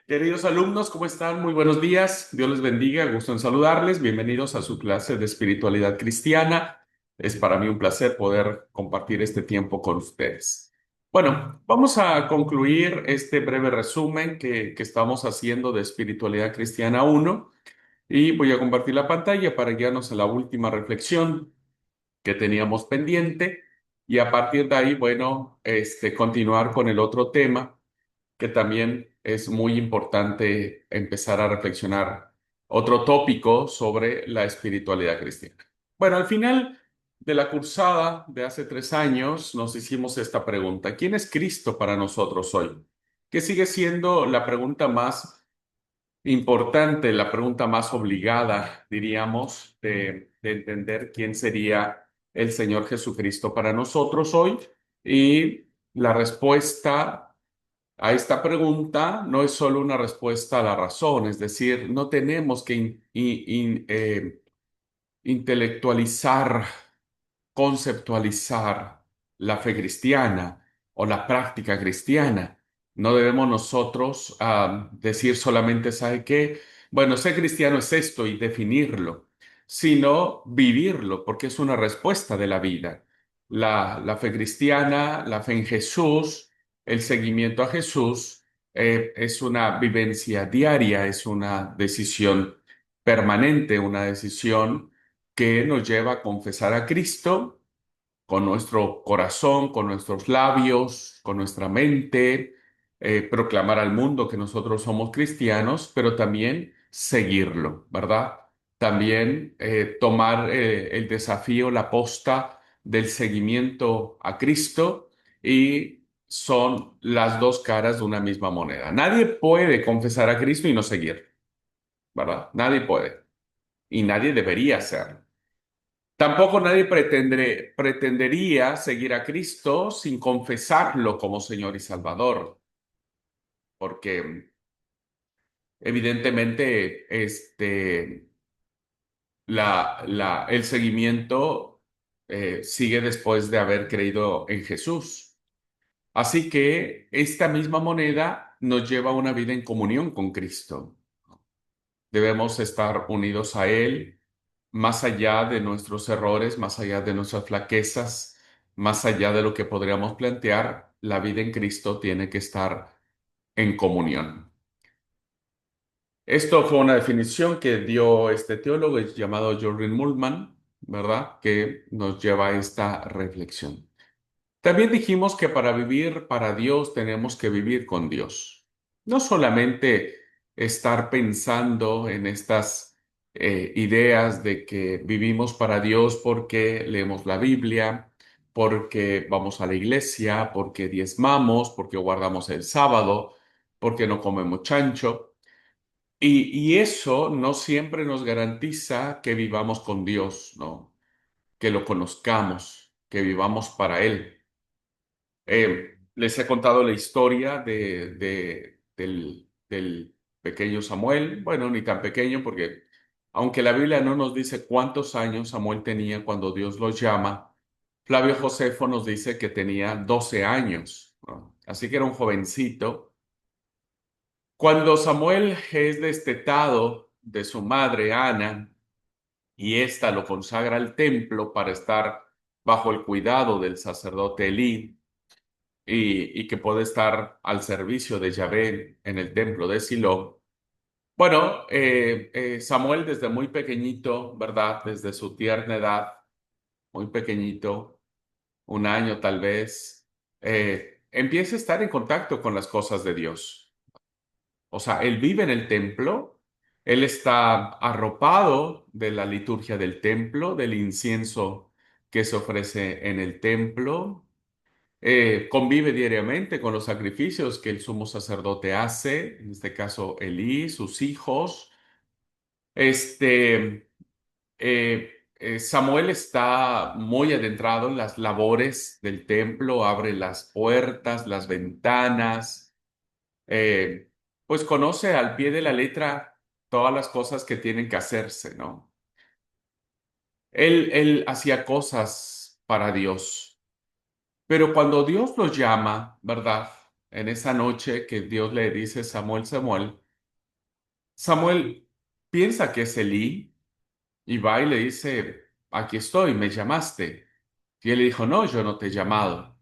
Queridos alumnos, ¿cómo están? Muy buenos días. Dios les bendiga. Gusto en saludarles. Bienvenidos a su clase de espiritualidad cristiana. Es para mí un placer poder compartir este tiempo con ustedes. Bueno, vamos a concluir este breve resumen que estamos haciendo de Espiritualidad Cristiana uno y voy a compartir la pantalla para guiarnos a la última reflexión que teníamos pendiente y a partir de ahí, bueno, continuar con el otro tema que también es muy importante empezar a reflexionar otro tópico sobre la espiritualidad cristiana. Bueno, al final de la cursada de hace 3 años nos hicimos esta pregunta: ¿quién es Cristo para nosotros hoy? Que sigue siendo la pregunta más importante, la pregunta más obligada, diríamos, de entender quién sería el Señor Jesucristo para nosotros hoy. Y la respuesta a esta pregunta no es solo una respuesta a la razón, es decir, no tenemos que intelectualizar, conceptualizar la fe cristiana o la práctica cristiana. No debemos nosotros decir solamente, ¿sabe qué? Bueno, ser cristiano es esto y definirlo, sino vivirlo, porque es una respuesta de la vida. La fe cristiana, la fe en Jesús, el seguimiento a Jesús, es una vivencia diaria, es una decisión permanente, una decisión que nos lleva a confesar a Cristo con nuestro corazón, con nuestros labios, con nuestra mente, proclamar al mundo que nosotros somos cristianos, pero también seguirlo, ¿verdad? También tomar el desafío, la posta del seguimiento a Cristo, y son las dos caras de una misma moneda. Nadie puede confesar a Cristo y no seguir, ¿verdad? Nadie puede y nadie debería hacerlo. Tampoco nadie pretendería seguir a Cristo sin confesarlo como Señor y Salvador, porque evidentemente el seguimiento sigue después de haber creído en Jesús. Así que esta misma moneda nos lleva a una vida en comunión con Cristo. Debemos estar unidos a Él, más allá de nuestros errores, más allá de nuestras flaquezas, más allá de lo que podríamos plantear. La vida en Cristo tiene que estar en comunión. Esto fue una definición que dio este teólogo llamado Jordan Mullman, ¿verdad? Que nos lleva a esta reflexión. También dijimos que para vivir para Dios tenemos que vivir con Dios. No solamente estar pensando en estas ideas de que vivimos para Dios porque leemos la Biblia, porque vamos a la iglesia, porque diezmamos, porque guardamos el sábado, porque no comemos chancho. Y eso no siempre nos garantiza que vivamos con Dios, ¿no? Que lo conozcamos, que vivamos para Él. Les he contado la historia del pequeño Samuel. Bueno, ni tan pequeño porque aunque la Biblia no nos dice cuántos años Samuel tenía cuando Dios lo llama, Flavio Josefo nos dice que tenía 12 años, ¿no? Así que era un jovencito. Cuando Samuel es destetado de su madre Ana y ésta lo consagra al templo para estar bajo el cuidado del sacerdote Elí, y que puede estar al servicio de Yahvé en el templo de Silo. Bueno, Samuel desde muy pequeñito, ¿verdad? Desde su tierna edad, muy pequeñito, 1 año tal vez, empieza a estar en contacto con las cosas de Dios. O sea, él vive en el templo, él está arropado de la liturgia del templo, del incienso que se ofrece en el templo. Convive diariamente con los sacrificios que el sumo sacerdote hace, en este caso Elí, sus hijos. Samuel está muy adentrado en las labores del templo, abre las puertas, las ventanas, eh, pues conoce al pie de la letra todas las cosas que tienen que hacerse, ¿no? Él hacía cosas para Dios. Pero cuando Dios los llama, ¿verdad? en esa noche que Dios le dice, Samuel, Samuel, Samuel piensa que es Elí y va y le dice, aquí estoy, me llamaste. Y él le dijo, no, yo no te he llamado.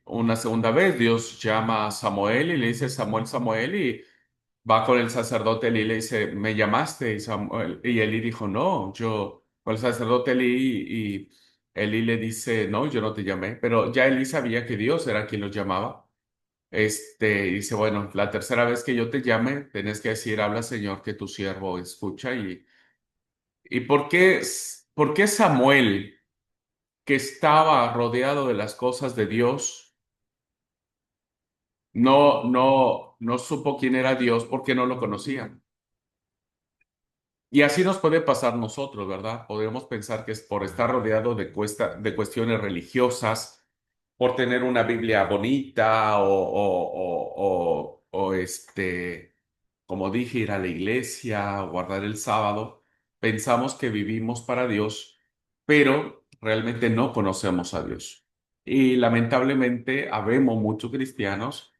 Una segunda vez Dios llama a Samuel y le dice, Samuel, Samuel, y va con el sacerdote Elí y le dice, ¿me llamaste? Y Samuel, y Elí dijo, no, yo, con el sacerdote Elí, y Elí le dice, no, yo no te llamé, pero ya Elí sabía que Dios era quien los llamaba. Dice, bueno, la tercera vez que yo te llame, tenés que decir, habla Señor, que tu siervo escucha. ¿Y por qué Samuel, que estaba rodeado de las cosas de Dios, no supo quién era Dios porque no lo conocía? Y así nos puede pasar nosotros, ¿verdad? Podemos pensar que es por estar rodeado de cuestiones religiosas, por tener una Biblia bonita como dije, ir a la iglesia, guardar el sábado. Pensamos que vivimos para Dios, pero realmente no conocemos a Dios. Y lamentablemente habemos muchos cristianos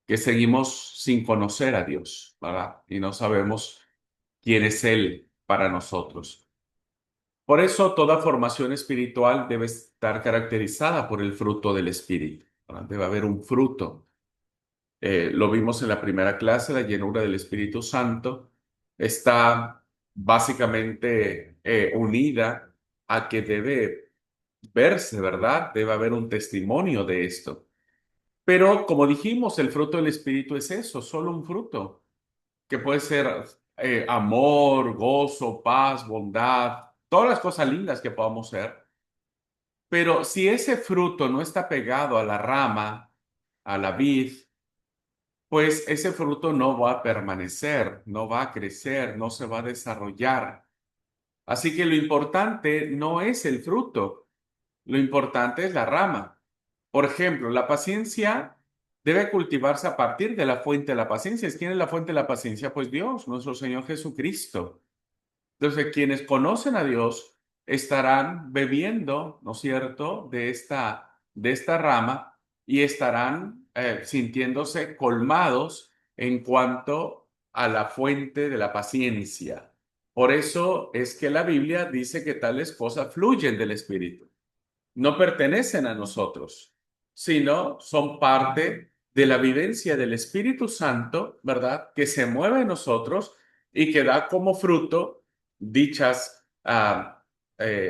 que seguimos sin conocer a Dios, ¿verdad? Y no sabemos quién es Él para nosotros. Por eso toda formación espiritual debe estar caracterizada por el fruto del Espíritu, ¿verdad? Debe haber un fruto. Lo vimos en la primera clase, la llenura del Espíritu Santo está básicamente unida a que debe verse, ¿verdad? Debe haber un testimonio de esto. Pero como dijimos, el fruto del Espíritu es eso, solo un fruto que puede ser amor, gozo, paz, bondad, todas las cosas lindas que podamos ser. Pero si ese fruto no está pegado a la rama, a la vid, pues ese fruto no va a permanecer, no va a crecer, no se va a desarrollar. Así que lo importante no es el fruto, lo importante es la rama. Por ejemplo, la paciencia debe cultivarse a partir de la fuente de la paciencia. ¿Quién es la fuente de la paciencia? Pues Dios, nuestro Señor Jesucristo. Entonces, quienes conocen a Dios estarán bebiendo, ¿no es cierto?, de esta rama y estarán sintiéndose colmados en cuanto a la fuente de la paciencia. Por eso es que la Biblia dice que tales cosas fluyen del Espíritu, no pertenecen a nosotros, sino son parte de la vivencia del Espíritu Santo, ¿verdad? Que se mueve en nosotros y que da como fruto dichas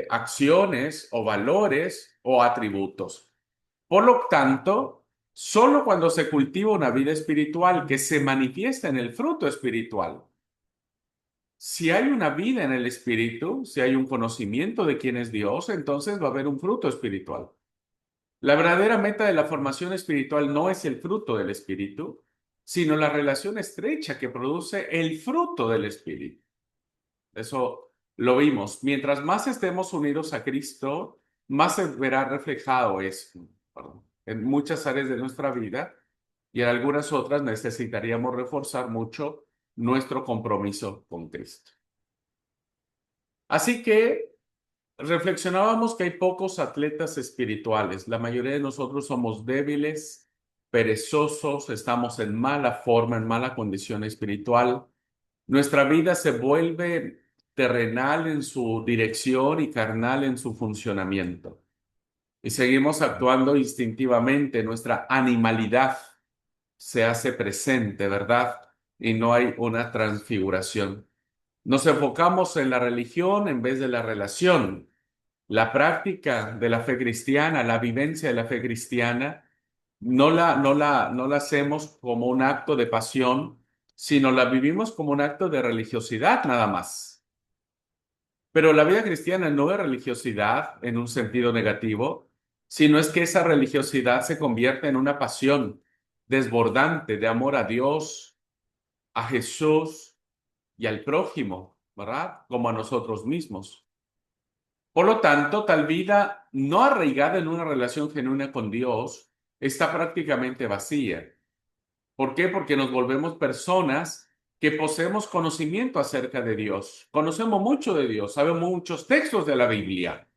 acciones o valores o atributos. Por lo tanto, solo cuando se cultiva una vida espiritual que se manifiesta en el fruto espiritual, si hay una vida en el espíritu, si hay un conocimiento de quién es Dios, entonces va a haber un fruto espiritual. La verdadera meta de la formación espiritual no es el fruto del espíritu, sino la relación estrecha que produce el fruto del espíritu. Eso lo vimos. Mientras más estemos unidos a Cristo, más se verá reflejado eso, perdón, en muchas áreas de nuestra vida y en algunas otras necesitaríamos reforzar mucho nuestro compromiso con Cristo. Así que reflexionábamos que hay pocos atletas espirituales. La mayoría de nosotros somos débiles, perezosos, estamos en mala forma, en mala condición espiritual. Nuestra vida se vuelve terrenal en su dirección y carnal en su funcionamiento. Y seguimos actuando instintivamente. Nuestra animalidad se hace presente, ¿verdad? Y no hay una transfiguración. Nos enfocamos en la religión en vez de la relación. La práctica de la fe cristiana, la vivencia de la fe cristiana, no la hacemos como un acto de pasión, sino la vivimos como un acto de religiosidad nada más. Pero la vida cristiana no es religiosidad en un sentido negativo, sino es que esa religiosidad se convierte en una pasión desbordante de amor a Dios, a Jesús y al prójimo, ¿verdad? Como a nosotros mismos. Por lo tanto, tal vida no arraigada en una relación genuina con Dios está prácticamente vacía. ¿Por qué? Porque nos volvemos personas que poseemos conocimiento acerca de Dios. Conocemos mucho de Dios, sabemos muchos textos de la Biblia,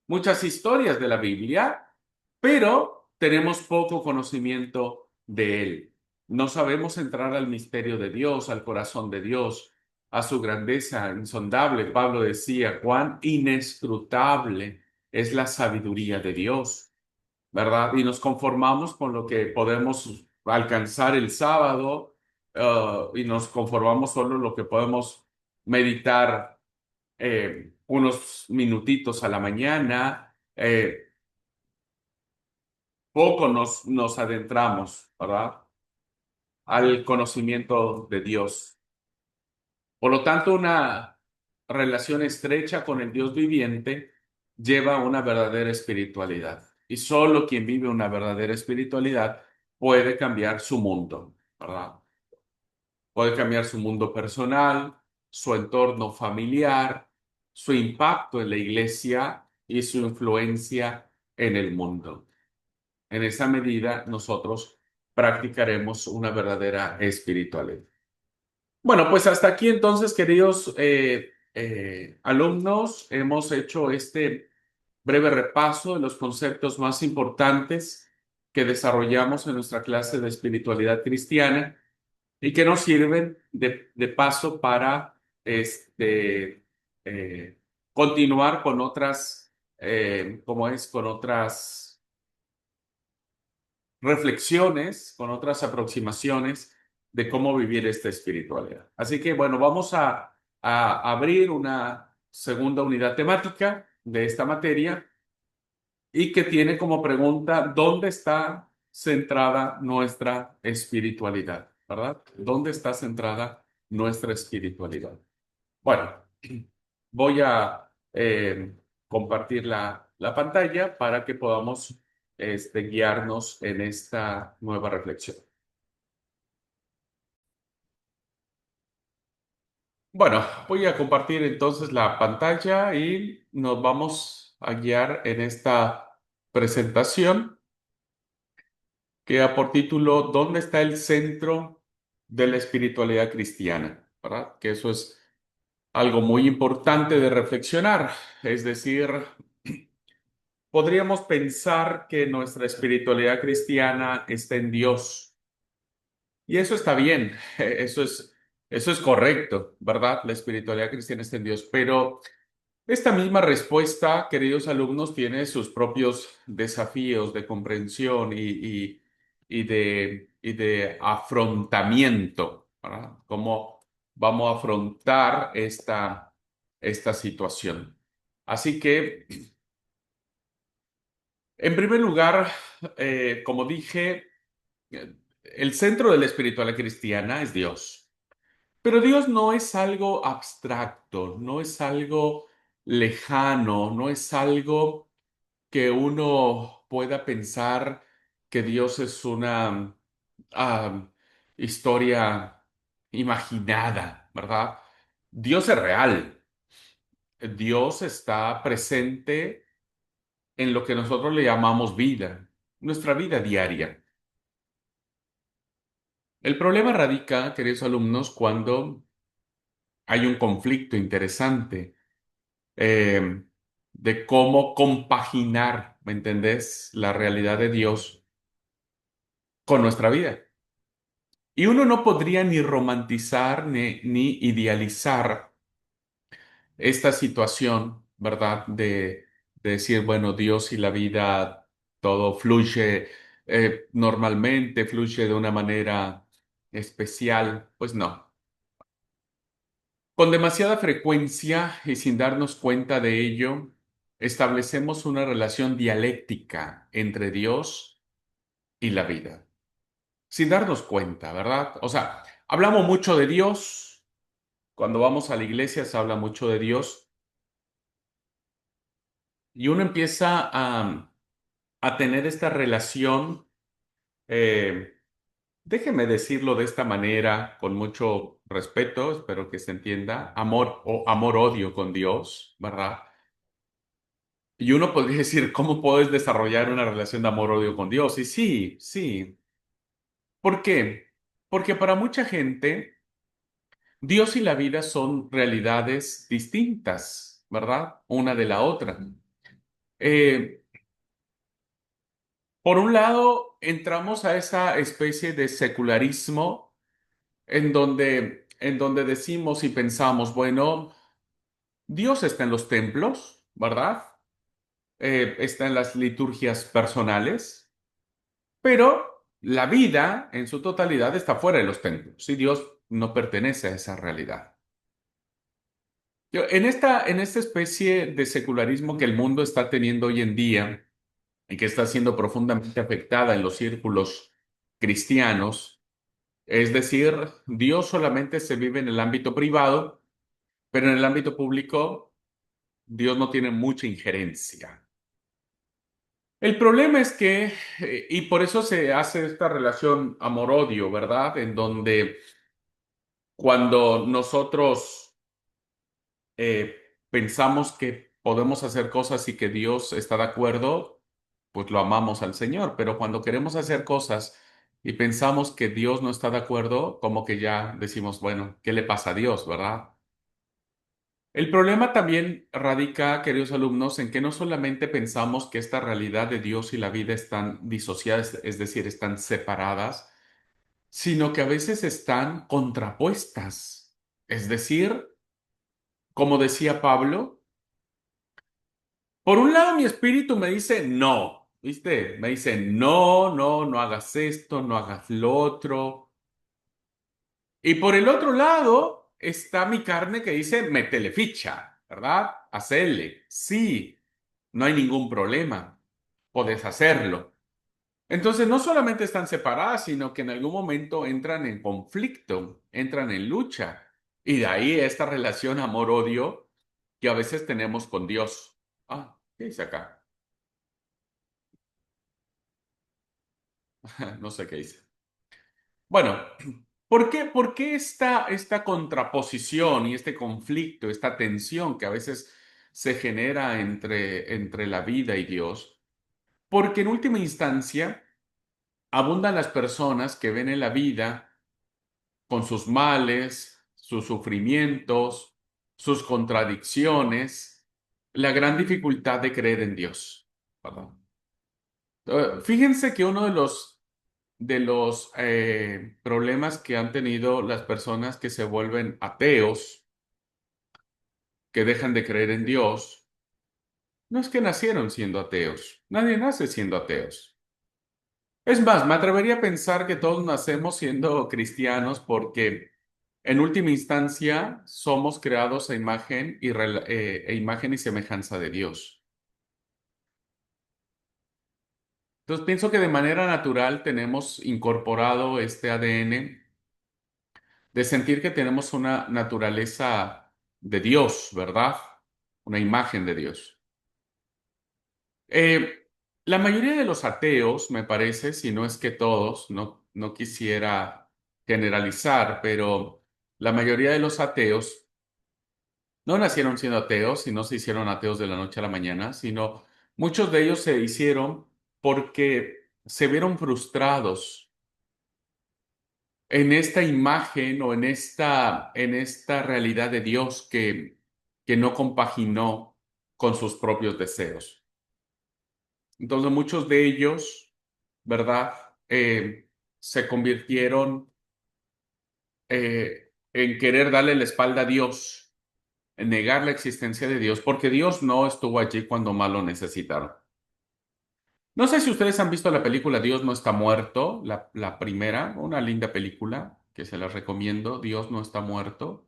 muchas historias de la Biblia, pero tenemos poco conocimiento de Él. No sabemos entrar al misterio de Dios, al corazón de Dios, a su grandeza insondable. Pablo decía, cuán inescrutable es la sabiduría de Dios, ¿verdad? Y nos conformamos con lo que podemos alcanzar el sábado, y nos conformamos solo lo que podemos meditar unos minutitos a la mañana. Poco nos adentramos, ¿verdad? Al conocimiento de Dios. Por lo tanto, una relación estrecha con el Dios viviente lleva a una verdadera espiritualidad. Y solo quien vive una verdadera espiritualidad puede cambiar su mundo, ¿verdad? Puede cambiar su mundo personal, su entorno familiar, su impacto en la iglesia y su influencia en el mundo. En esa medida, nosotros practicaremos una verdadera espiritualidad. Bueno, pues hasta aquí entonces, queridos alumnos, hemos hecho este breve repaso de los conceptos más importantes que desarrollamos en nuestra clase de espiritualidad cristiana y que nos sirven de paso para eh, continuar con otras, con otras reflexiones, con otras aproximaciones de cómo vivir esta espiritualidad. Así que bueno, vamos a abrir una segunda unidad temática de esta materia y que tiene como pregunta, ¿dónde está centrada nuestra espiritualidad? ¿Verdad? ¿Dónde está centrada nuestra espiritualidad? Bueno, voy a compartir la pantalla para que podamos guiarnos en esta nueva reflexión. Bueno, voy a compartir entonces la pantalla y nos vamos a guiar en esta presentación que da por título ¿Dónde está el centro de la espiritualidad cristiana? ¿Verdad? Que eso es algo muy importante de reflexionar. Es decir, podríamos pensar que nuestra espiritualidad cristiana está en Dios. Y eso está bien, eso es correcto, ¿verdad? La espiritualidad cristiana está en Dios. Pero esta misma respuesta, queridos alumnos, tiene sus propios desafíos de comprensión y de afrontamiento, ¿verdad? ¿Cómo vamos a afrontar esta situación? Así que, en primer lugar, como dije, el centro de la espiritualidad cristiana es Dios. Pero Dios no es algo abstracto, no es algo lejano, no es algo que uno pueda pensar que Dios es una ah, historia imaginada, ¿verdad? Dios es real. Dios está presente en lo que nosotros le llamamos vida, nuestra vida diaria. El problema radica, queridos alumnos, cuando hay un conflicto interesante eh, de cómo compaginar, ¿me entendés?, la realidad de Dios con nuestra vida. Y uno no podría ni romantizar ni idealizar esta situación, ¿verdad? De decir, bueno, Dios y la vida, todo fluye normalmente, fluye de una manera especial. Pues no. Con demasiada frecuencia y sin darnos cuenta de ello, establecemos una relación dialéctica entre Dios y la vida. Sin darnos cuenta, ¿verdad? O sea, hablamos mucho de Dios. Cuando vamos a la iglesia se habla mucho de Dios y uno empieza a tener esta relación, eh, déjeme decirlo de esta manera, con mucho respeto, espero que se entienda, amor o amor-odio con Dios, ¿verdad? Y uno podría decir, ¿cómo puedes desarrollar una relación de amor-odio con Dios? Y sí, sí. ¿Por qué? Porque para mucha gente, Dios y la vida son realidades distintas, ¿verdad? Una de la otra. Eh, Por un lado, entramos a esa especie de secularismo en donde decimos y pensamos, bueno, Dios está en los templos, ¿verdad? Está en las liturgias personales, pero la vida en su totalidad está fuera de los templos y Dios no pertenece a esa realidad. En esta especie de secularismo que el mundo está teniendo hoy en día y que está siendo profundamente afectada en los círculos cristianos, es decir, Dios solamente se vive en el ámbito privado, pero en el ámbito público Dios no tiene mucha injerencia. El problema es que, y por eso se hace esta relación amor-odio, ¿verdad? En donde cuando nosotros pensamos que podemos hacer cosas y que Dios está de acuerdo, pues lo amamos al Señor, pero cuando queremos hacer cosas y pensamos que Dios no está de acuerdo, como que ya decimos, bueno, ¿qué le pasa a Dios, verdad? El problema también radica, queridos alumnos, en que no solamente pensamos que esta realidad de Dios y la vida están disociadas, es decir, están separadas, sino que a veces están contrapuestas. Es decir, como decía Pablo, por un lado mi espíritu me dice no, ¿viste? Me dice no, no, no hagas esto, no hagas lo otro. Y por el otro lado está mi carne que dice métele ficha, ¿verdad? Hacele, sí. No hay ningún problema, puedes hacerlo. Entonces, no solamente están separadas, sino que en algún momento entran en conflicto, entran en lucha. Y de ahí esta relación amor-odio que a veces tenemos con Dios. Ah, ¿qué dice acá? No sé qué dice. Bueno, ¿por qué esta contraposición y este conflicto, esta tensión que a veces se genera entre la vida y Dios? Porque en última instancia, abundan las personas que ven en la vida con sus males, sus sufrimientos, sus contradicciones, la gran dificultad de creer en Dios. ¿Verdad? Fíjense que uno de los problemas que han tenido las personas que se vuelven ateos, que dejan de creer en Dios, no es que nacieron siendo ateos. Nadie nace siendo ateos. Es más, me atrevería a pensar que todos nacemos siendo cristianos porque en última instancia somos creados a imagen imagen y semejanza de Dios. Entonces pienso que de manera natural tenemos incorporado este ADN de sentir que tenemos una naturaleza de Dios, ¿verdad? Una imagen de Dios. Eh, la mayoría de los ateos, me parece, si no es que todos, no quisiera generalizar, pero la mayoría de los ateos no nacieron siendo ateos y no se hicieron ateos de la noche a la mañana, sino muchos de ellos se hicieron porque se vieron frustrados en esta imagen o en esta realidad de Dios que no compaginó con sus propios deseos. Entonces muchos de ellos, ¿verdad? Se convirtieron en querer darle la espalda a Dios, en negar la existencia de Dios, porque Dios no estuvo allí cuando más lo necesitaron. No sé si ustedes han visto la película Dios no está muerto, la primera, una linda película que se las recomiendo, Dios no está muerto.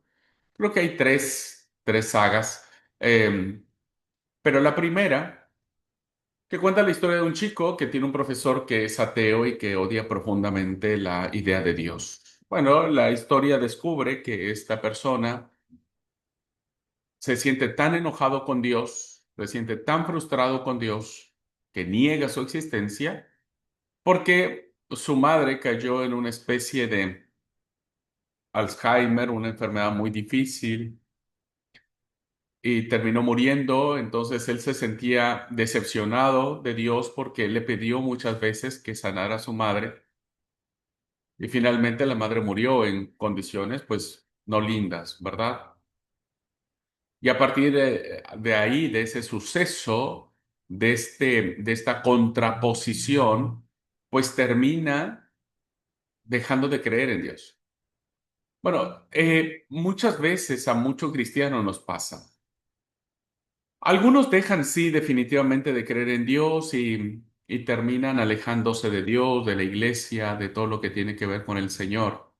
Creo que hay tres sagas, eh, pero la primera, que cuenta la historia de un chico que tiene un profesor que es ateo y que odia profundamente la idea de Dios. Bueno, la historia descubre que esta persona se siente tan enojado con Dios, se siente tan frustrado con Dios, que niega su existencia porque su madre cayó en una especie de Alzheimer, una enfermedad muy difícil, y terminó muriendo. Entonces él se sentía decepcionado de Dios porque él le pidió muchas veces que sanara a su madre, y finalmente la madre murió en condiciones pues no lindas, ¿verdad? Y a partir de ahí, de ese suceso, de esta contraposición, pues termina dejando de creer en Dios. Bueno, muchas veces a muchos cristianos nos pasa. Algunos dejan, sí, definitivamente de creer en Dios y terminan alejándose de Dios, de la iglesia, de todo lo que tiene que ver con el Señor.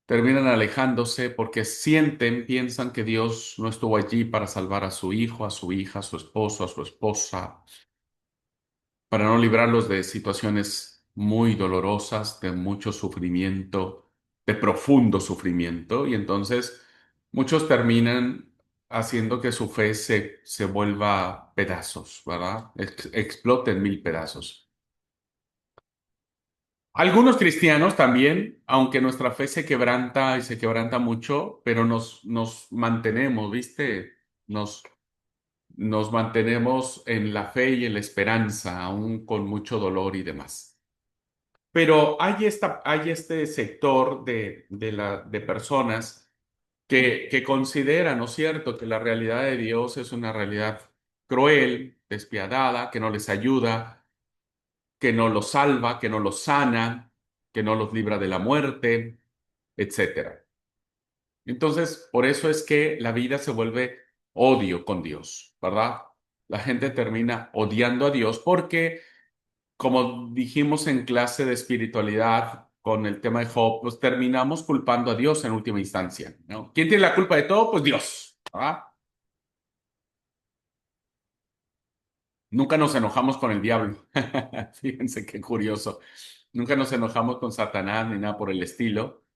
Terminan alejándose porque sienten, piensan que Dios no estuvo allí para salvar a su hijo, a su hija, a su esposo, a su esposa, para no librarlos de situaciones muy dolorosas, de mucho sufrimiento, de profundo sufrimiento. Y entonces muchos terminan haciendo que su fe se vuelva pedazos, ¿verdad? Explote en mil pedazos. Algunos cristianos también, aunque nuestra fe se quebranta y se quebranta mucho, pero nos mantenemos, ¿viste? Nos mantenemos en la fe y en la esperanza, aún con mucho dolor y demás. Pero hay este sector de personas que consideran, ¿no es cierto?, que la realidad de Dios es una realidad cruel, despiadada, que no les ayuda, que no los salva, que no los sana, que no los libra de la muerte, etcétera. Entonces, por eso es que la vida se vuelve odio con Dios, ¿verdad? La gente termina odiando a Dios porque, como dijimos en clase de espiritualidad con el tema de Job, pues terminamos culpando a Dios en última instancia, ¿no? ¿Quién tiene la culpa de todo? Pues Dios, ¿verdad? Nunca nos enojamos con el diablo. Fíjense qué curioso. Nunca nos enojamos con Satanás ni nada por el estilo.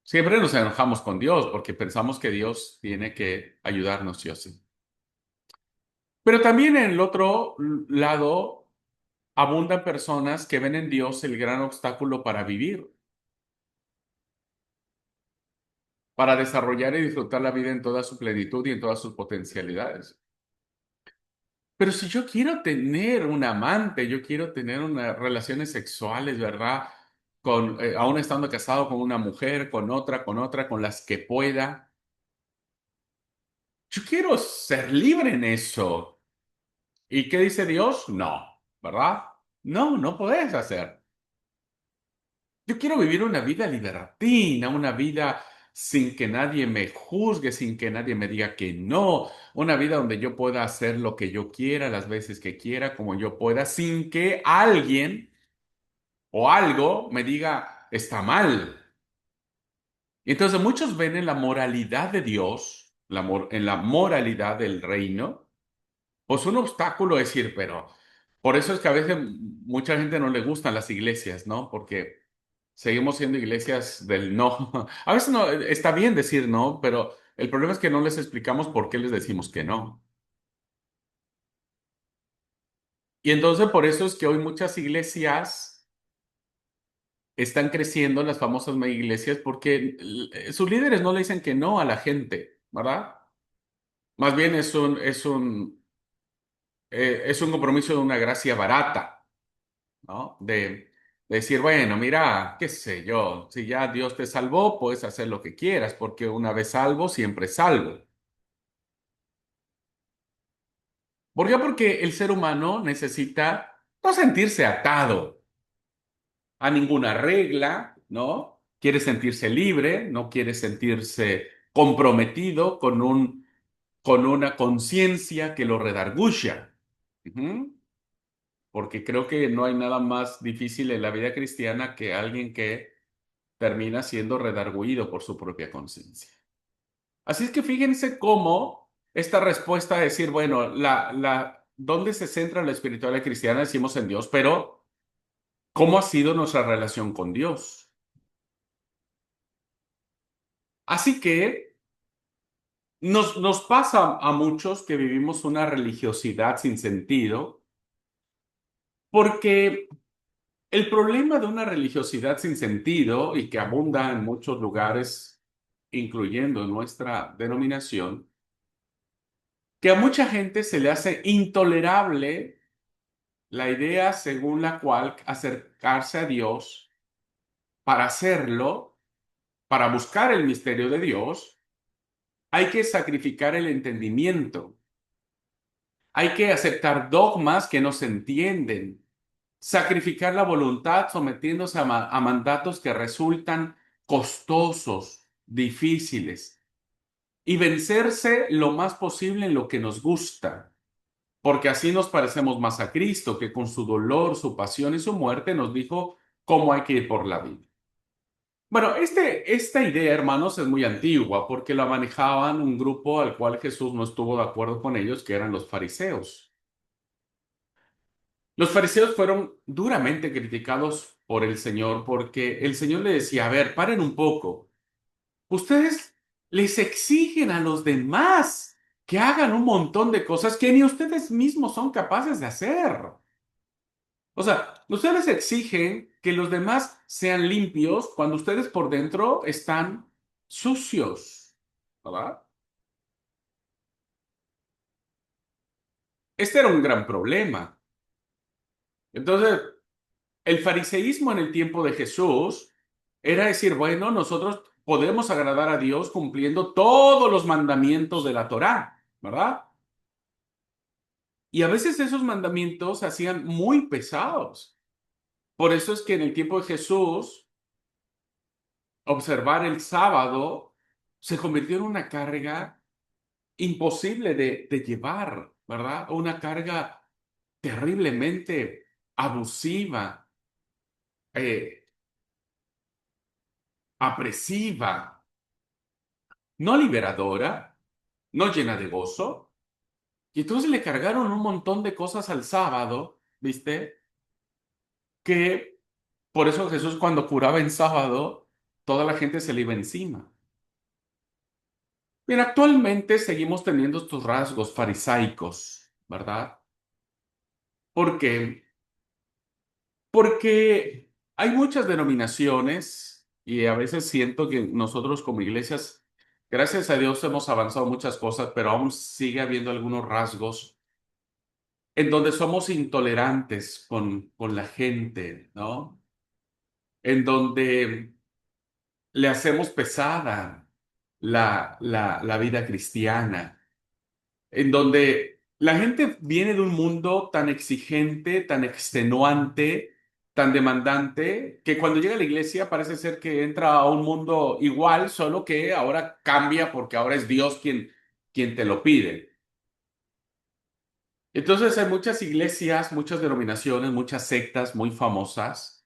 Siempre nos enojamos con Dios porque pensamos que Dios tiene que ayudarnos, sí o sí. Pero también en el otro lado abundan personas que ven en Dios el gran obstáculo para vivir, para desarrollar y disfrutar la vida en toda su plenitud y en todas sus potencialidades. Pero si yo quiero tener un amante, yo quiero tener unas relaciones sexuales, ¿verdad? Aún estando casado con una mujer, con otra, con las que pueda. Yo quiero ser libre en eso. ¿Y qué dice Dios? No, ¿verdad? No, no podés hacer. Yo quiero vivir una vida libertina, una vida sin que nadie me juzgue, sin que nadie me diga que no, una vida donde yo pueda hacer lo que yo quiera, las veces que quiera, como yo pueda, sin que alguien o algo me diga está mal. Y entonces muchos ven en la moralidad de Dios, en la moralidad del reino, pues un obstáculo decir, pero por eso es que a veces mucha gente no le gustan las iglesias, ¿no? Porque seguimos siendo iglesias del no. A veces no, está bien decir no, pero el problema es que no les explicamos por qué les decimos que no. Y entonces por eso es que hoy muchas iglesias están creciendo, las famosas mega iglesias, porque sus líderes no le dicen que no a la gente, ¿verdad? Más bien es un compromiso de una gracia barata, ¿no? De decir, bueno, mira, qué sé yo, si ya Dios te salvó, puedes hacer lo que quieras, porque una vez salvo, siempre salvo. ¿Por qué? Porque el ser humano necesita no sentirse atado a ninguna regla, ¿no? Quiere sentirse libre, no quiere sentirse comprometido con una conciencia que lo redarguya. Ujú. Porque creo que no hay nada más difícil en la vida cristiana que alguien que termina siendo redarguido por su propia conciencia. Así es que fíjense cómo esta respuesta a decir, bueno, ¿dónde se centra la espiritualidad cristiana? Decimos en Dios, pero ¿cómo ha sido nuestra relación con Dios? Así que nos pasa a muchos que vivimos una religiosidad sin sentido, porque el problema de una religiosidad sin sentido y que abunda en muchos lugares, incluyendo en nuestra denominación, que a mucha gente se le hace intolerable la idea según la cual acercarse a Dios para hacerlo, para buscar el misterio de Dios, hay que sacrificar el entendimiento. Hay que aceptar dogmas que no se entienden, sacrificar la voluntad sometiéndose a mandatos que resultan costosos, difíciles, y vencerse lo más posible en lo que nos gusta, porque así nos parecemos más a Cristo, que con su dolor, su pasión y su muerte nos dijo cómo hay que ir por la vida. Bueno, esta idea, hermanos, es muy antigua porque la manejaban un grupo al cual Jesús no estuvo de acuerdo con ellos, que eran los fariseos. Los fariseos fueron duramente criticados por el Señor porque el Señor le decía, a ver, paren un poco. Ustedes les exigen a los demás que hagan un montón de cosas que ni ustedes mismos son capaces de hacer. O sea, ustedes exigen que los demás sean limpios cuando ustedes por dentro están sucios, ¿verdad? Este era un gran problema. Entonces, el fariseísmo en el tiempo de Jesús era decir, bueno, nosotros podemos agradar a Dios cumpliendo todos los mandamientos de la Torá, ¿verdad? Y a veces esos mandamientos se hacían muy pesados. Por eso es que en el tiempo de Jesús, observar el sábado se convirtió en una carga imposible de llevar, ¿verdad? Una carga terriblemente abusiva, eh, apresiva, no liberadora, no llena de gozo. Y entonces le cargaron un montón de cosas al sábado, ¿viste? Que por eso Jesús cuando curaba en sábado, toda la gente se le iba encima. Bien, actualmente seguimos teniendo estos rasgos farisaicos, ¿verdad? ¿Por qué? Porque hay muchas denominaciones y a veces siento que nosotros como iglesias, gracias a Dios hemos avanzado muchas cosas, pero aún sigue habiendo algunos rasgos en donde somos intolerantes con la gente, ¿no? En donde le hacemos pesada la vida cristiana, en donde la gente viene de un mundo tan exigente, tan extenuante, tan demandante, que cuando llega a la iglesia parece ser que entra a un mundo igual, solo que ahora cambia porque ahora es Dios quien te lo pide. Entonces hay muchas iglesias, muchas denominaciones, muchas sectas muy famosas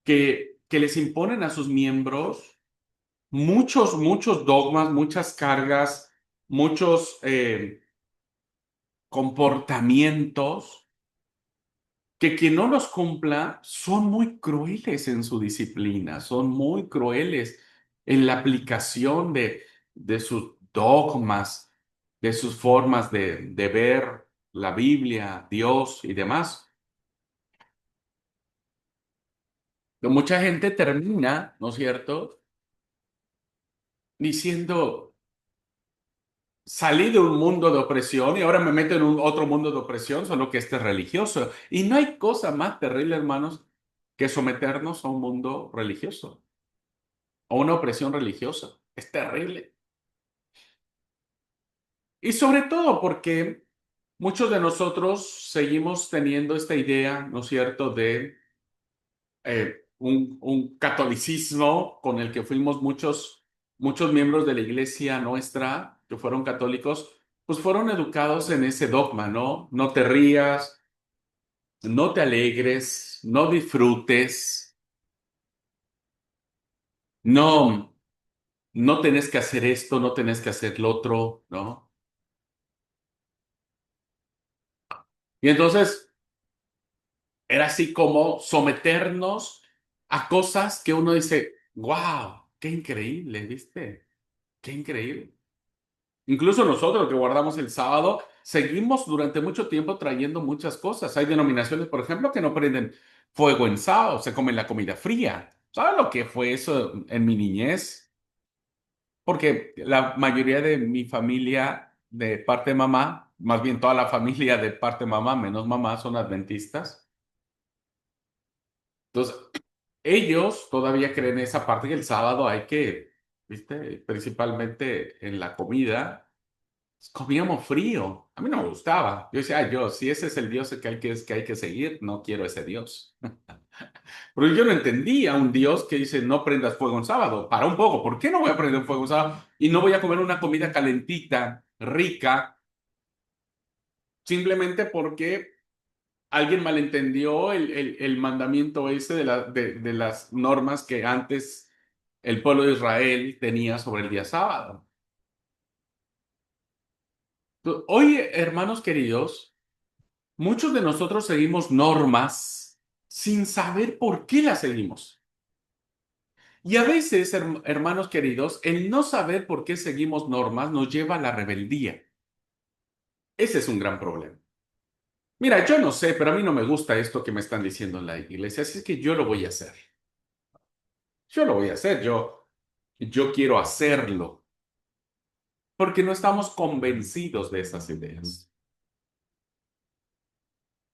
que les imponen a sus miembros muchos dogmas, muchas cargas, muchos comportamientos que quien no los cumpla son muy crueles en su disciplina, son muy crueles en la aplicación de sus dogmas, de sus formas de ver la Biblia, Dios y demás. Pero mucha gente termina, ¿no es cierto?, diciendo, salí de un mundo de opresión y ahora me meto en un otro mundo de opresión, solo que este es religioso. Y no hay cosa más terrible, hermanos, que someternos a un mundo religioso, a una opresión religiosa. Es terrible. Y sobre todo porque muchos de nosotros seguimos teniendo esta idea, ¿no es cierto?, de un catolicismo con el que fuimos muchos miembros de la iglesia nuestra, que fueron católicos, pues fueron educados en ese dogma, ¿no? No te rías, no te alegres, no disfrutes, no, no tenés que hacer esto, no tenés que hacer lo otro, ¿no? Y entonces era así como someternos a cosas que uno dice, wow, qué increíble, ¿viste? Qué increíble. Incluso nosotros que guardamos el sábado, seguimos durante mucho tiempo trayendo muchas cosas. Hay denominaciones, por ejemplo, que no prenden fuego en sábado, se comen la comida fría. ¿Sabes lo que fue eso en mi niñez? Porque la mayoría de mi familia de parte de mamá, más bien toda la familia de parte de mamá, menos mamá, son adventistas. Entonces, ellos todavía creen esa parte que el sábado hay que, ¿viste? Principalmente en la comida. Comíamos frío. A mí no me gustaba. Yo decía, "Ay, yo, si ese es el Dios que hay que seguir, no quiero ese Dios." Pero yo no entendía un Dios que dice, no prendas fuego un sábado. Para un poco, ¿por qué no voy a prender un fuego un sábado? Y no voy a comer una comida calentita, rica, simplemente porque alguien malentendió el mandamiento ese de las normas que antes el pueblo de Israel tenía sobre el día sábado. Hoy, hermanos queridos, muchos de nosotros seguimos normas sin saber por qué las seguimos. Y a veces, hermanos queridos, el no saber por qué seguimos normas nos lleva a la rebeldía. Ese es un gran problema. Mira, yo no sé, pero a mí no me gusta esto que me están diciendo en la iglesia, así es que yo lo voy a hacer. Yo lo voy a hacer, yo quiero hacerlo, porque no estamos convencidos de esas ideas.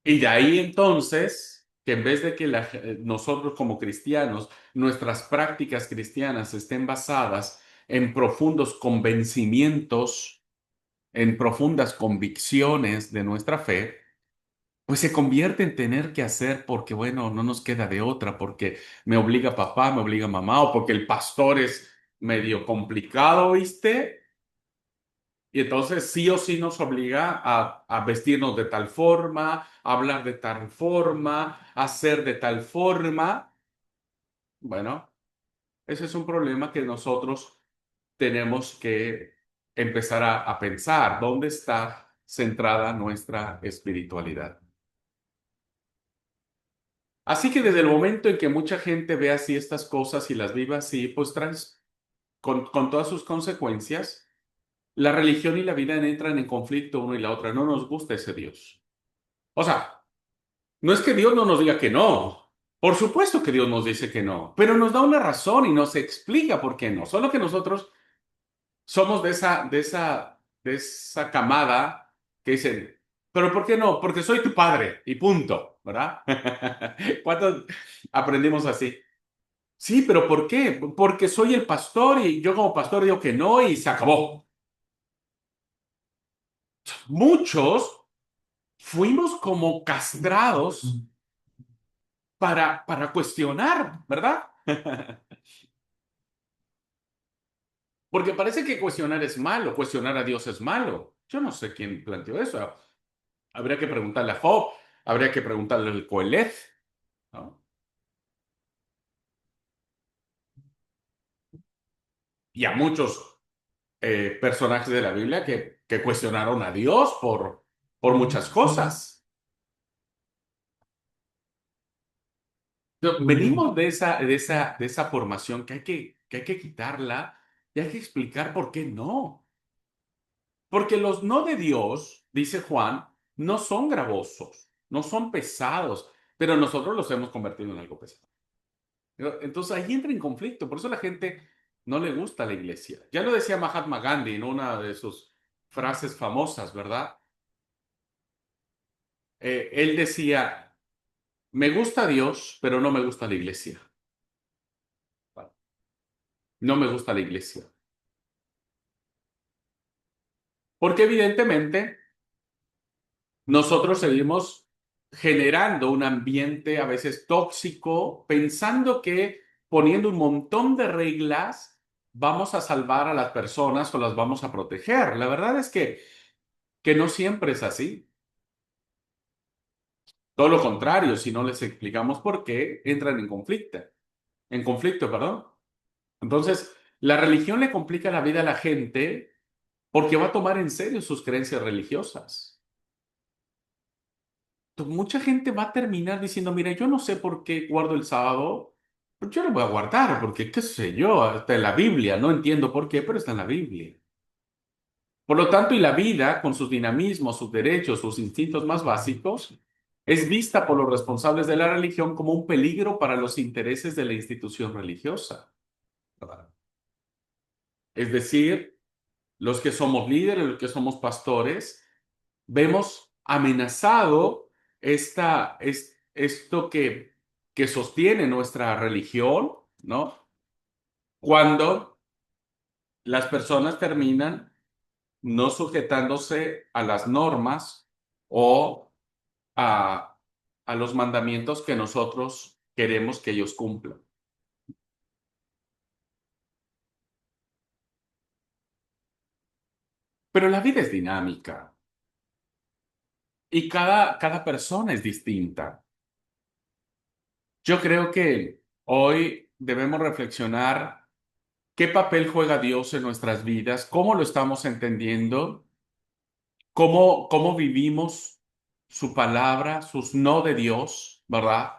Y de ahí entonces, que en vez de que nosotros como cristianos, nuestras prácticas cristianas estén basadas en profundos convencimientos, en profundas convicciones de nuestra fe, pues se convierte en tener que hacer porque, bueno, no nos queda de otra, porque me obliga papá, me obliga mamá, o porque el pastor es medio complicado, ¿viste? Y entonces sí o sí nos obliga a vestirnos de tal forma, a hablar de tal forma, a hacer de tal forma. Bueno, ese es un problema que nosotros tenemos que empezar a pensar. ¿Dónde está centrada nuestra espiritualidad? Así que desde el momento en que mucha gente ve así estas cosas y las vive así, pues traes con todas sus consecuencias, la religión y la vida entran en conflicto uno y la otra. No nos gusta ese Dios. O sea, no es que Dios no nos diga que no. Por supuesto que Dios nos dice que no, pero nos da una razón y nos explica por qué no. Solo que nosotros somos de esa camada que dicen, pero ¿por qué no? Porque soy tu padre y punto, ¿verdad? ¿Cuántos aprendimos así? Sí, pero ¿por qué? Porque soy el pastor y yo como pastor digo que no y se acabó. Muchos fuimos como castrados para cuestionar, ¿verdad? Porque parece que cuestionar es malo, cuestionar a Dios es malo. Yo no sé quién planteó eso. Habría que preguntarle a Job, habría que preguntarle al Coeleth, ¿no? Y a muchos personajes de la Biblia que cuestionaron a Dios por muchas cosas. No, venimos de esa formación que hay que quitarla y hay que explicar por qué no. Porque los no de Dios, dice Juan, no son gravosos, no son pesados, pero nosotros los hemos convertido en algo pesado. Entonces ahí entra en conflicto, por eso a la gente no le gusta la iglesia. Ya lo decía Mahatma Gandhi en una de sus frases famosas, ¿verdad? Él decía, me gusta Dios, pero no me gusta la iglesia. No me gusta la iglesia. Porque evidentemente nosotros seguimos generando un ambiente a veces tóxico, pensando que poniendo un montón de reglas vamos a salvar a las personas o las vamos a proteger. La verdad es que no siempre es así. Todo lo contrario, si no les explicamos por qué, entran en conflicto, perdón. Entonces, la religión le complica la vida a la gente porque va a tomar en serio sus creencias religiosas. Mucha gente va a terminar diciendo, mira, yo no sé por qué guardo el sábado, pero yo lo voy a guardar, porque qué sé yo, está en la Biblia, no entiendo por qué, pero está en la Biblia. Por lo tanto, y la vida, con sus dinamismos, sus derechos, sus instintos más básicos, es vista por los responsables de la religión como un peligro para los intereses de la institución religiosa. Es decir, los que somos líderes, los que somos pastores, vemos amenazado esto que sostiene nuestra religión, ¿no? Cuando las personas terminan no sujetándose a las normas o a, a los mandamientos que nosotros queremos que ellos cumplan. Pero la vida es dinámica y cada persona es distinta. Yo creo que hoy debemos reflexionar qué papel juega Dios en nuestras vidas, cómo lo estamos entendiendo, cómo vivimos su palabra, sus no de Dios, ¿verdad?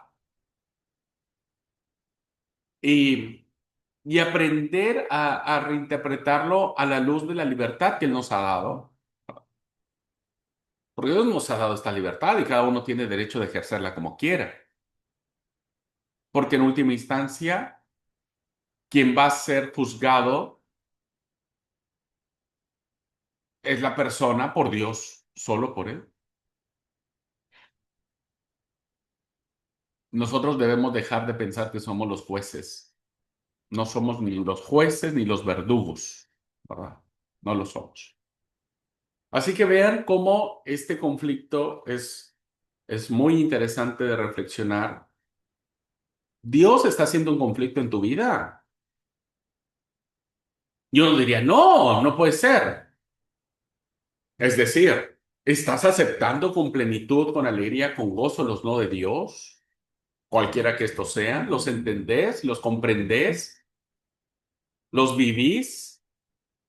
Y, y aprender a reinterpretarlo a la luz de la libertad que Él nos ha dado. Porque Dios nos ha dado esta libertad y cada uno tiene derecho de ejercerla como quiera. Porque en última instancia, quien va a ser juzgado es la persona por Dios, solo por Él. Nosotros debemos dejar de pensar que somos los jueces. No somos ni los jueces ni los verdugos, ¿verdad? No lo somos. Así que vean cómo este conflicto es muy interesante de reflexionar. ¿Dios está haciendo un conflicto en tu vida? Yo no diría, no, no puede ser. Es decir, ¿estás aceptando con plenitud, con alegría, con gozo los no de Dios? Cualquiera que estos sean, ¿los entendés? ¿Los comprendés? ¿Los vivís?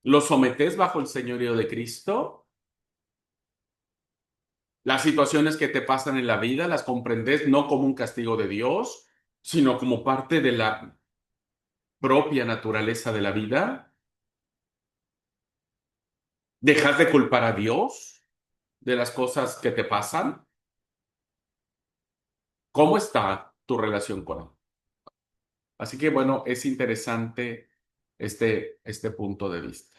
¿Los sometés bajo el señorío de Cristo? Las situaciones que te pasan en la vida las comprendes no como un castigo de Dios, sino como parte de la propia naturaleza de la vida. Dejas de culpar a Dios de las cosas que te pasan. ¿Cómo está tu relación con Él? Así que bueno, es interesante este punto de vista.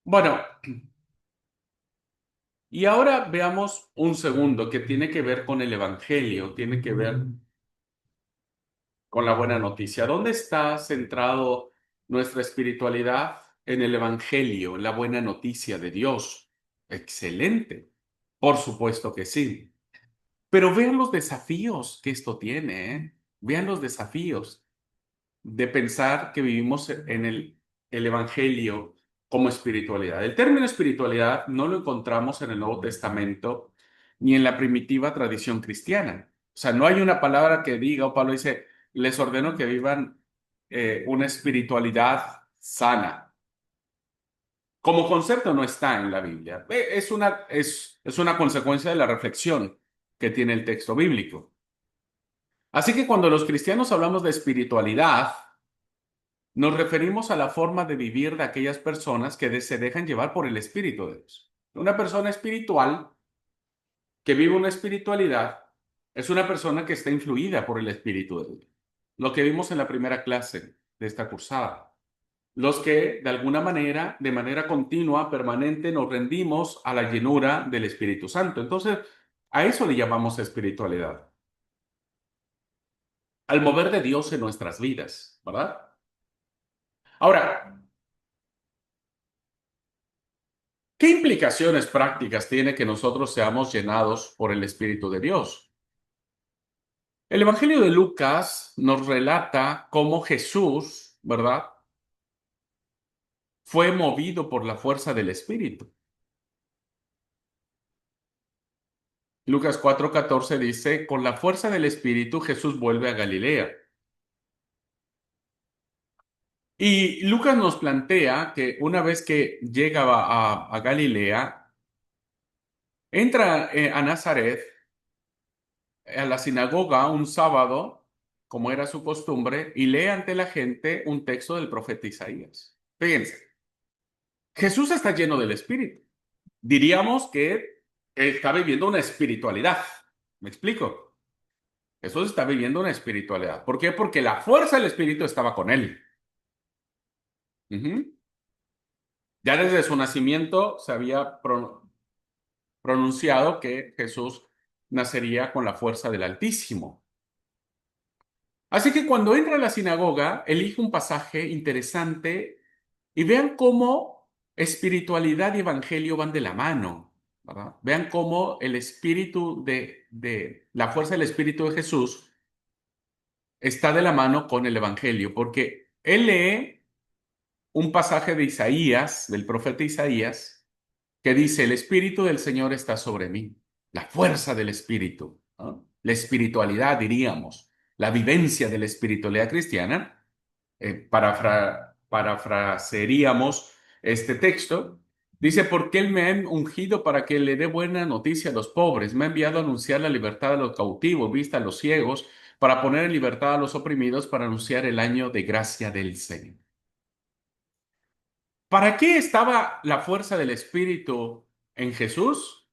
Bueno, y ahora veamos un segundo que tiene que ver con el Evangelio, tiene que ver con la buena noticia. ¿Dónde está centrado nuestra espiritualidad? En el Evangelio, en la buena noticia de Dios. Excelente. Por supuesto que sí. Pero vean los desafíos que esto tiene, ¿eh? Vean los desafíos de pensar que vivimos en el Evangelio como espiritualidad. El término espiritualidad no lo encontramos en el Nuevo Testamento ni en la primitiva tradición cristiana. O sea, no hay una palabra que diga, o Pablo dice, les ordeno que vivan una espiritualidad sana. Como concepto no está en la Biblia. Es una consecuencia de la reflexión que tiene el texto bíblico. Así que cuando los cristianos hablamos de espiritualidad, nos referimos a la forma de vivir de aquellas personas que se dejan llevar por el Espíritu de Dios. Una persona espiritual que vive una espiritualidad es una persona que está influida por el Espíritu de Dios. Lo que vimos en la primera clase de esta cursada. Los que de alguna manera, de manera continua, permanente, nos rendimos a la llenura del Espíritu Santo. Entonces, a eso le llamamos espiritualidad. Al mover de Dios en nuestras vidas, ¿verdad? Ahora, ¿qué implicaciones prácticas tiene que nosotros seamos llenados por el Espíritu de Dios? El Evangelio de Lucas nos relata cómo Jesús, ¿verdad?, fue movido por la fuerza del Espíritu. Lucas 4:14 dice, con la fuerza del Espíritu Jesús vuelve a Galilea. Y Lucas nos plantea que una vez que llega a Galilea, entra a Nazaret, a la sinagoga un sábado, como era su costumbre, y lee ante la gente un texto del profeta Isaías. Fíjense, Jesús está lleno del Espíritu. Diríamos que está viviendo una espiritualidad. ¿Me explico? Jesús está viviendo una espiritualidad. ¿Por qué? Porque la fuerza del Espíritu estaba con él. Ujú. Ya desde su nacimiento se había pronunciado que Jesús nacería con la fuerza del Altísimo. Así que cuando entra a la sinagoga, elige un pasaje interesante y vean cómo espiritualidad y evangelio van de la mano, ¿verdad? Vean cómo el espíritu de la fuerza del espíritu de Jesús está de la mano con el evangelio, porque él lee un pasaje de Isaías, del profeta Isaías, que dice, el espíritu del Señor está sobre mí, la fuerza del espíritu, ¿no? La espiritualidad, diríamos, la vivencia de la espiritualidad cristiana parafrasearíamos este texto, dice, porque Él me ha ungido para que le dé buena noticia a los pobres, me ha enviado a anunciar la libertad a los cautivos, vista a los ciegos, para poner en libertad a los oprimidos, para anunciar el año de gracia del Señor. ¿Para qué estaba la fuerza del Espíritu en Jesús?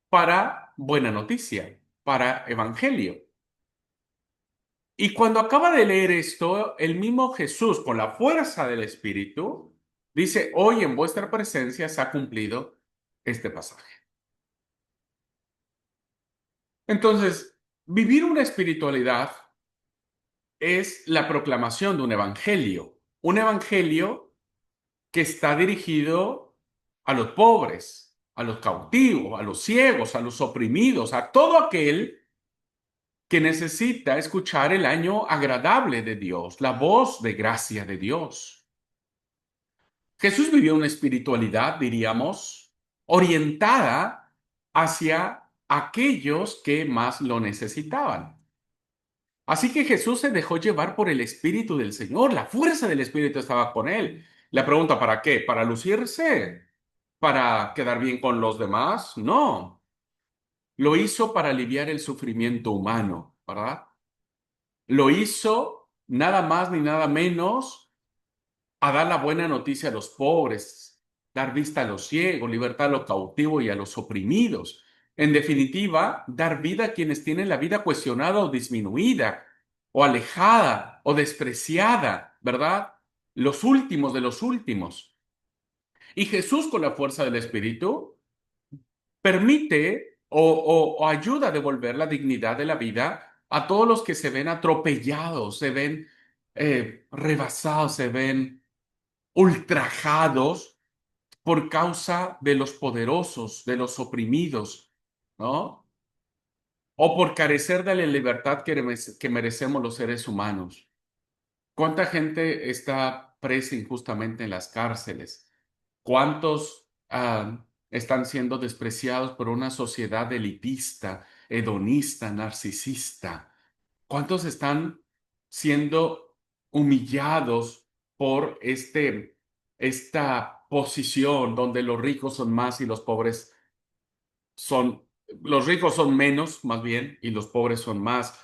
Para buena noticia, para evangelio. Y cuando acaba de leer esto, el mismo Jesús, con la fuerza del Espíritu, dice, hoy en vuestra presencia se ha cumplido este pasaje. Entonces, vivir una espiritualidad es la proclamación de un evangelio que está dirigido a los pobres, a los cautivos, a los ciegos, a los oprimidos, a todo aquel que necesita escuchar el año agradable de Dios, la voz de gracia de Dios. Jesús vivió una espiritualidad, diríamos, orientada hacia aquellos que más lo necesitaban. Así que Jesús se dejó llevar por el Espíritu del Señor, la fuerza del Espíritu estaba con él. La pregunta, ¿para qué? ¿Para lucirse? ¿Para quedar bien con los demás? No, lo hizo para aliviar el sufrimiento humano, ¿verdad? Lo hizo nada más ni nada menos a dar la buena noticia a los pobres, dar vista a los ciegos, libertad a los cautivos y a los oprimidos. En definitiva, dar vida a quienes tienen la vida cuestionada o disminuida, o alejada o despreciada, ¿verdad? Los últimos de los últimos. Y Jesús, con la fuerza del Espíritu, permite o ayuda a devolver la dignidad de la vida a todos los que se ven atropellados, se ven rebasados, se ven ultrajados por causa de los poderosos, de los oprimidos, ¿no? O por carecer de la libertad que merecemos los seres humanos. ¿Cuánta gente está presa injustamente en las cárceles? ¿Cuántos están siendo despreciados por una sociedad elitista, hedonista, narcisista? ¿Cuántos están siendo humillados por esta posición donde los ricos son más y los pobres son, los ricos son menos, más bien, y los pobres son más?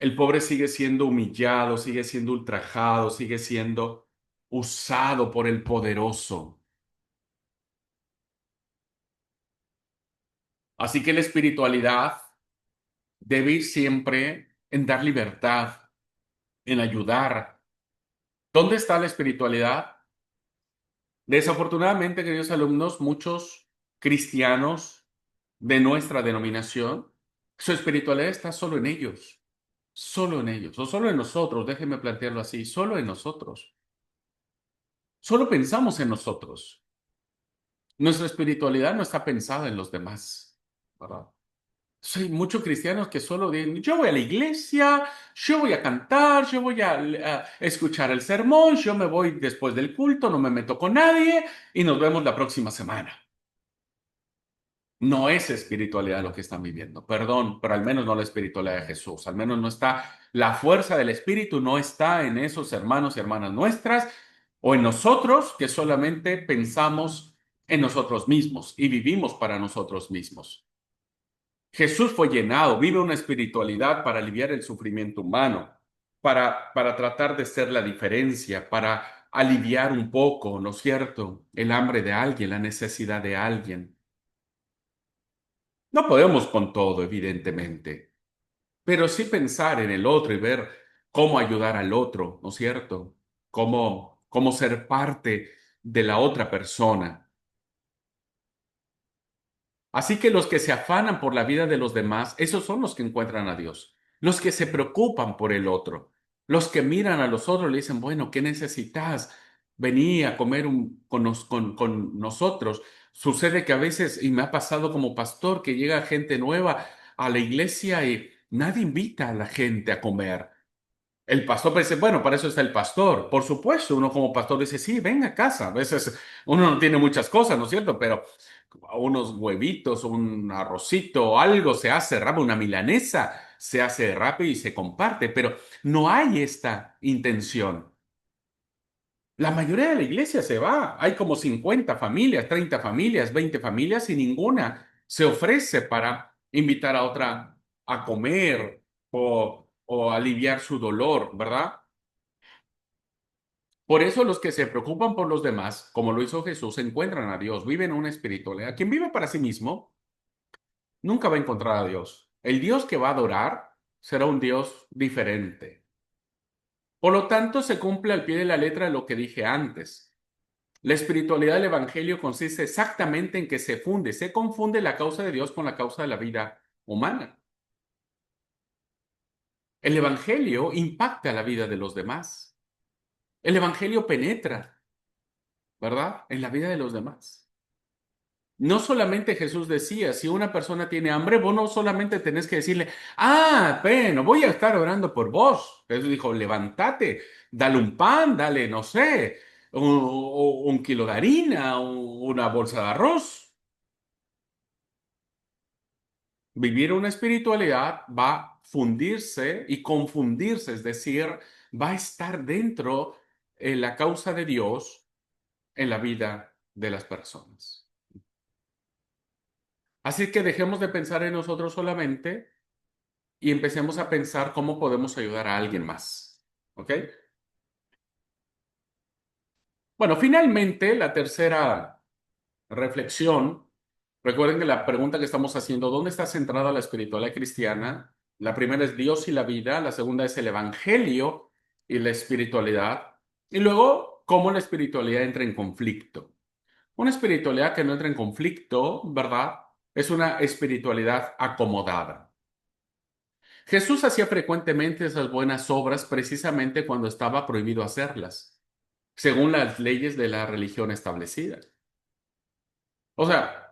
El pobre sigue siendo humillado, sigue siendo ultrajado, sigue siendo usado por el poderoso. Así que la espiritualidad debe ir siempre en dar libertad, en ayudar. ¿Dónde está la espiritualidad? Desafortunadamente, queridos alumnos, muchos cristianos de nuestra denominación, su espiritualidad está solo en ellos, o solo en nosotros, déjenme plantearlo así, solo en nosotros. Solo pensamos en nosotros. Nuestra espiritualidad no está pensada en los demás, ¿verdad? Soy muchos cristianos que solo dicen, yo voy a la iglesia, yo voy a cantar, yo voy a escuchar el sermón, yo me voy después del culto, no me meto con nadie y nos vemos la próxima semana. No es espiritualidad lo que están viviendo, perdón, pero al menos no la espiritualidad de Jesús, al menos no está, la fuerza del Espíritu no está en esos hermanos y hermanas nuestras o en nosotros que solamente pensamos en nosotros mismos y vivimos para nosotros mismos. Jesús fue llenado, vive una espiritualidad para aliviar el sufrimiento humano, para tratar de ser la diferencia, para aliviar un poco, ¿no es cierto?, el hambre de alguien, la necesidad de alguien. No podemos con todo, evidentemente, pero sí pensar en el otro y ver cómo ayudar al otro, ¿no es cierto? Cómo ser parte de la otra persona. Así que los que se afanan por la vida de los demás, esos son los que encuentran a Dios. los que se preocupan por el otro, los que miran a los otros y le dicen, bueno, ¿qué necesitas? Vení a comer con nosotros. Sucede que a veces, y me ha pasado como pastor, que llega gente nueva a la iglesia y nadie invita a la gente a comer. El pastor dice, bueno, para eso está el pastor. Por supuesto, uno como pastor dice, sí, ven a casa. A veces uno no tiene muchas cosas, ¿no es cierto? Pero unos huevitos, un arrocito, algo se hace rápido, una milanesa se hace rápido y se comparte, pero no hay esta intención. La mayoría de la iglesia se va. Hay como 50 familias, 30 familias, 20 familias y ninguna se ofrece para invitar a otra a comer o aliviar su dolor, ¿verdad? Por eso los que se preocupan por los demás, como lo hizo Jesús, encuentran a Dios, viven una espiritualidad. Quien vive para sí mismo nunca va a encontrar a Dios. El Dios que va a adorar será un Dios diferente. Por lo tanto, se cumple al pie de la letra lo que dije antes. La espiritualidad del Evangelio consiste exactamente en que se confunde la causa de Dios con la causa de la vida humana. El Evangelio impacta la vida de los demás. El Evangelio penetra, ¿verdad? En la vida de los demás. No solamente Jesús decía, si una persona tiene hambre, vos no solamente tenés que decirle, ah, bueno, voy a estar orando por vos. Jesús dijo, levántate, dale un pan, dale, no sé, un kilo de harina, una bolsa de arroz. Vivir una espiritualidad va a fundirse y confundirse, es decir, va a estar dentro en la causa de Dios en la vida de las personas. Así que dejemos de pensar en nosotros solamente y empecemos a pensar cómo podemos ayudar a alguien más. ¿Ok? Bueno, finalmente, la tercera reflexión. Recuerden que la pregunta que estamos haciendo, ¿dónde está centrada la espiritualidad cristiana? La primera es Dios y la vida, la segunda es el Evangelio y la espiritualidad, y luego, cómo la espiritualidad entra en conflicto. Una espiritualidad que no entra en conflicto, ¿verdad? Es una espiritualidad acomodada. Jesús hacía frecuentemente esas buenas obras precisamente cuando estaba prohibido hacerlas, según las leyes de la religión establecida. O sea,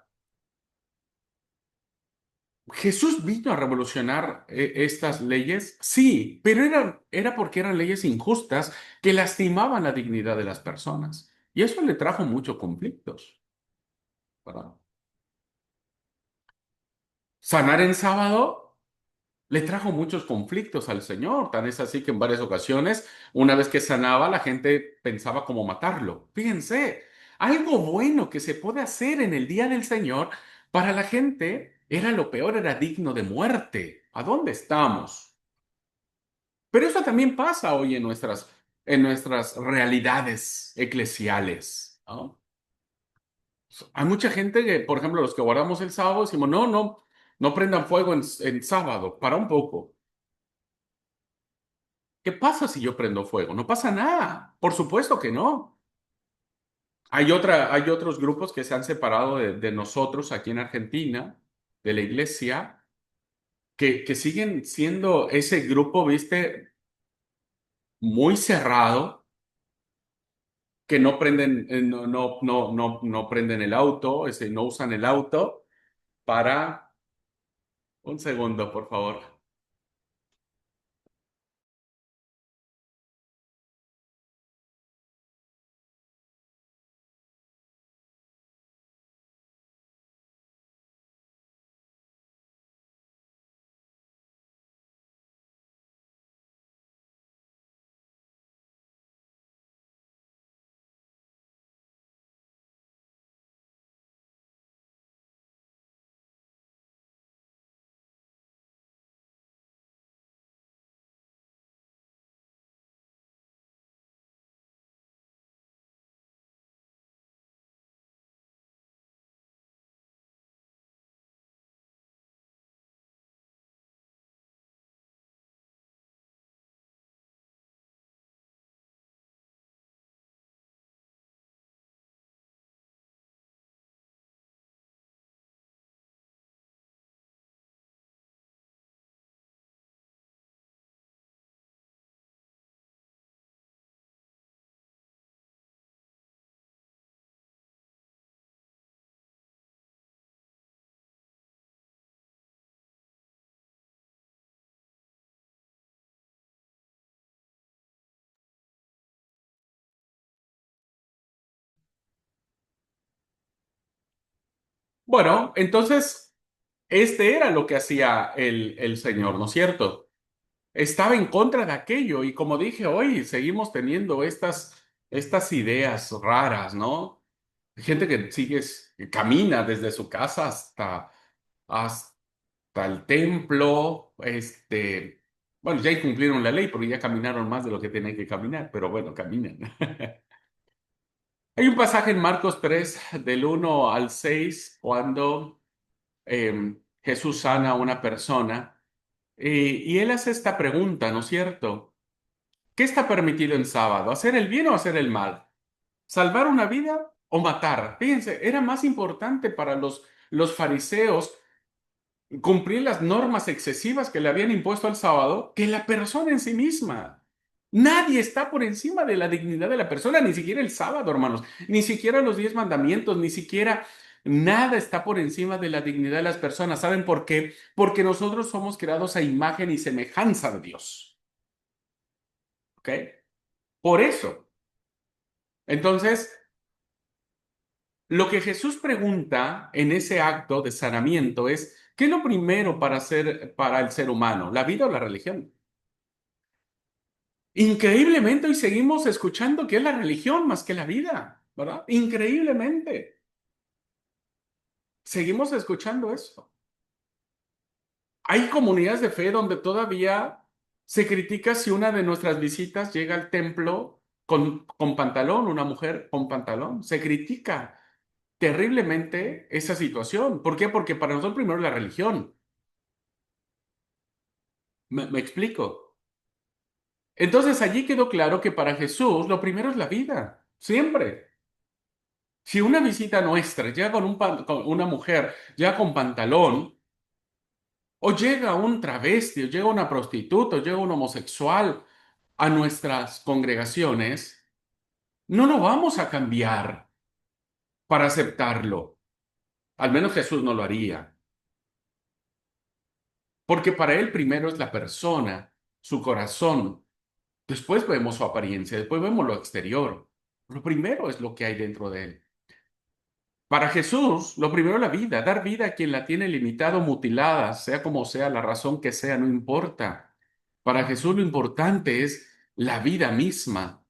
¿Jesús vino a revolucionar estas leyes? Sí, pero era porque eran leyes injustas que lastimaban la dignidad de las personas. Y eso le trajo muchos conflictos, ¿verdad? Sanar en sábado le trajo muchos conflictos al Señor. Tan es así que en varias ocasiones, una vez que sanaba, la gente pensaba cómo matarlo. Fíjense, algo bueno que se puede hacer en el día del Señor para la gente era lo peor, era digno de muerte. ¿A dónde estamos? Pero eso también pasa hoy en nuestras realidades eclesiales, ¿no? Hay mucha gente que, por ejemplo, los que guardamos el sábado, decimos, no, no, no prendan fuego en sábado, para un poco. ¿Qué pasa si yo prendo fuego? No pasa nada. Por supuesto que no. Hay otros grupos que se han separado de nosotros aquí en Argentina, de la iglesia, que siguen siendo ese grupo, viste, muy cerrado que no prenden, no prenden el auto, no usan el auto para... Un segundo, por favor. Bueno, entonces, este era lo que hacía el Señor, ¿no es cierto? Estaba en contra de aquello y como dije, hoy seguimos teniendo estas ideas raras, ¿no? Gente que que camina desde su casa hasta el templo, bueno, ya incumplieron la ley porque ya caminaron más de lo que tenían que caminar, pero bueno, caminan. Hay un pasaje en Marcos 3 del 1 al 6 cuando Jesús sana a una persona y él hace esta pregunta, ¿no es cierto? ¿Qué está permitido en sábado? ¿Hacer el bien o hacer el mal? ¿Salvar una vida o matar? Fíjense, era más importante para los fariseos cumplir las normas excesivas que le habían impuesto al sábado que la persona en sí misma. Nadie está por encima de la dignidad de la persona, ni siquiera el sábado, hermanos, ni siquiera los 10 mandamientos, ni siquiera nada está por encima de la dignidad de las personas. ¿Saben por qué? Porque nosotros somos creados a imagen y semejanza de Dios. ¿Ok? Por eso. Entonces, lo que Jesús pregunta en ese acto de sanamiento es, ¿qué es lo primero para para el ser humano? ¿La vida o la religión? Increíblemente hoy seguimos escuchando que es la religión más que la vida, ¿verdad? Increíblemente. Seguimos escuchando eso. Hay comunidades de fe donde todavía se critica si una de nuestras visitas llega al templo con pantalón, una mujer con pantalón. Se critica terriblemente esa situación. ¿Por qué? Porque para nosotros primero es la religión. ¿Me explico? Entonces allí quedó claro que para Jesús lo primero es la vida, siempre. Si una visita nuestra llega con una mujer, llega con pantalón, o llega un travesti, o llega una prostituta, o llega un homosexual a nuestras congregaciones, no lo vamos a cambiar para aceptarlo. Al menos Jesús no lo haría. Porque para él primero es la persona, su corazón. Después vemos su apariencia, después vemos lo exterior. Lo primero es lo que hay dentro de él. Para Jesús, lo primero es la vida, dar vida a quien la tiene limitada o mutilada, sea como sea, la razón que sea, no importa. Para Jesús lo importante es la vida misma,